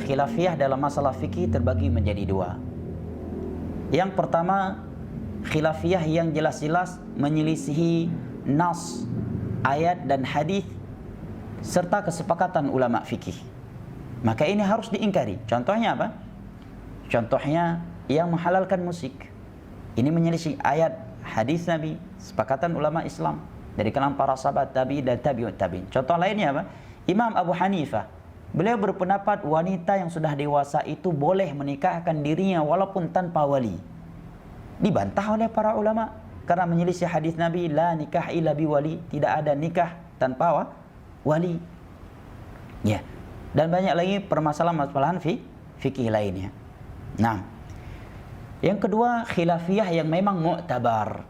khilafiyah dalam masalah fikih terbagi menjadi dua. Yang pertama, khilafiyah yang jelas-jelas menyelisihi nas, ayat dan hadis serta kesepakatan ulama fikih. Maka ini harus diingkari. Contohnya apa? Contohnya yang menghalalkan musik. Ini menyelisih ayat, hadis Nabi, sepakatan ulama Islam dari kalangan para sahabat, tabi'in dan tabi'ut tabi'in. Contoh lainnya apa? Imam Abu Hanifah, beliau berpendapat wanita yang sudah dewasa itu boleh menikahkan dirinya walaupun tanpa wali. Dibantah oleh para ulama karena menyelisih hadis Nabi, la nikah illa bi wali, tidak ada nikah tanpa wali. Ya. Dan banyak lagi permasalahan fikih lainnya. Nah, yang kedua, khilafiyah yang memang mu'tabar,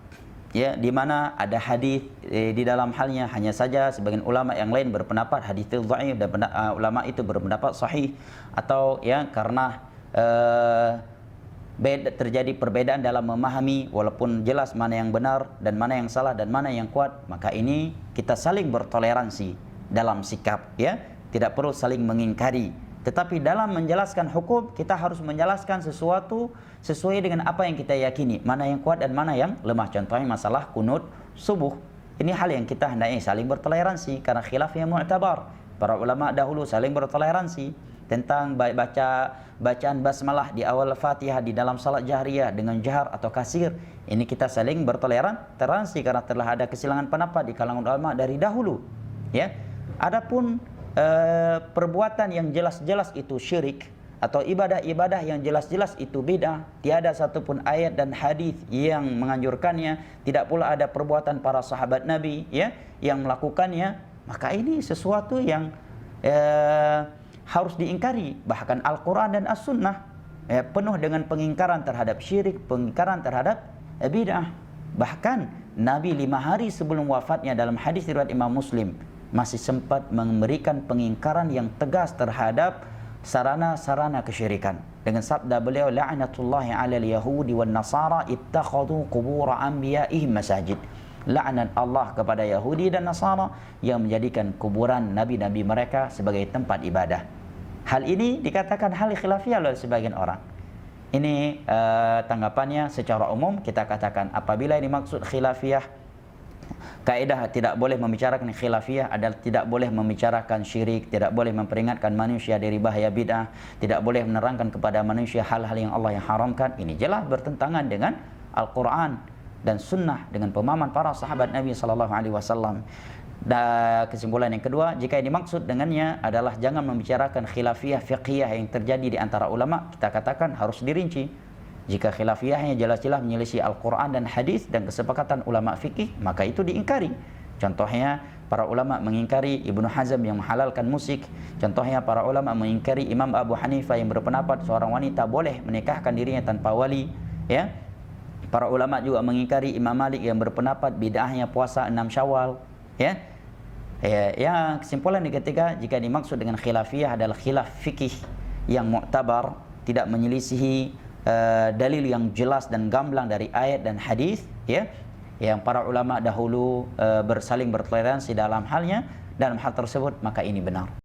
ya, di mana ada hadis di dalam halnya. Hanya saja sebagian ulama yang lain berpendapat hadis itu dhaif dan ulama itu berpendapat sahih, atau ya karena terjadi perbedaan dalam memahami, walaupun jelas mana yang benar dan mana yang salah dan mana yang kuat, maka ini kita saling bertoleransi dalam sikap, ya, tidak perlu saling mengingkari. Tetapi dalam menjelaskan hukum, kita harus menjelaskan sesuatu sesuai dengan apa yang kita yakini, mana yang kuat dan mana yang lemah. Contohnya masalah kunut subuh. Ini hal yang kita hendaknya saling bertoleransi karena khilaf yang mu'tabar. Para ulama dahulu saling bertoleransi tentang bacaan basmalah di awal Fatihah di dalam salat jahriyah dengan jahar atau kasir. Ini kita saling bertoleransi karena telah ada kesilangan pendapat di kalangan ulama dari dahulu, ya. Adapun perbuatan yang jelas-jelas itu syirik atau ibadah-ibadah yang jelas-jelas itu bid'ah, tiada satupun ayat dan hadis yang menganjurkannya, tidak pula ada perbuatan para sahabat Nabi, ya, yang melakukannya, maka ini sesuatu yang harus diingkari. Bahkan Al-Quran dan As-Sunnah penuh dengan pengingkaran terhadap syirik, pengingkaran terhadap bid'ah. Bahkan Nabi 5 hari sebelum wafatnya dalam hadis riwayat Imam Muslim masih sempat memberikan pengingkaran yang tegas terhadap sarana-sarana kesyirikan dengan sabda beliau, la'natullahi 'alal yahudi wan nasara ittakhadhu qubur anbiya'ihim masajid. Laknat Allah kepada Yahudi dan Nasara yang menjadikan kuburan nabi-nabi mereka sebagai tempat ibadah. Hal ini dikatakan hal khilafiyah oleh sebagian orang. Ini tanggapannya secara umum kita katakan apabila ini maksud khilafiyah, kaidah tidak boleh membicarakan khilafiyah adalah tidak boleh membicarakan syirik, tidak boleh memperingatkan manusia dari bahaya bid'ah, tidak boleh menerangkan kepada manusia hal-hal yang Allah yang haramkan. Ini jelas bertentangan dengan Al-Quran dan Sunnah, dengan pemahaman para sahabat Nabi Sallallahu Alaihi Wasallam. Dan kesimpulan yang kedua, jika yang dimaksud dengannya adalah jangan membicarakan khilafiyah fiqhiyah yang terjadi di antara ulama, kita katakan harus dirinci. Jika khilafiyahnya jelas-jelas menyelisih Al-Quran dan hadis dan kesepakatan ulama fikih, maka itu diingkari. Contohnya para ulama mengingkari Ibnu Hazm yang menghalalkan musik. Contohnya para ulama mengingkari Imam Abu Hanifah yang berpendapat seorang wanita boleh menikahkan dirinya tanpa wali, ya. Para ulama juga mengingkari Imam Malik yang berpendapat bid'ahnya puasa 6 Syawal, ya. Ya, kesimpulan yang ketiga, jika dimaksud dengan khilafiyah adalah khilaf fikih yang mu'tabar, tidak menyelisihi dalil yang jelas dan gamblang dari ayat dan hadis, ya, yang para ulama dahulu bersaling bertoleransi dalam halnya, dalam hal tersebut, maka ini benar.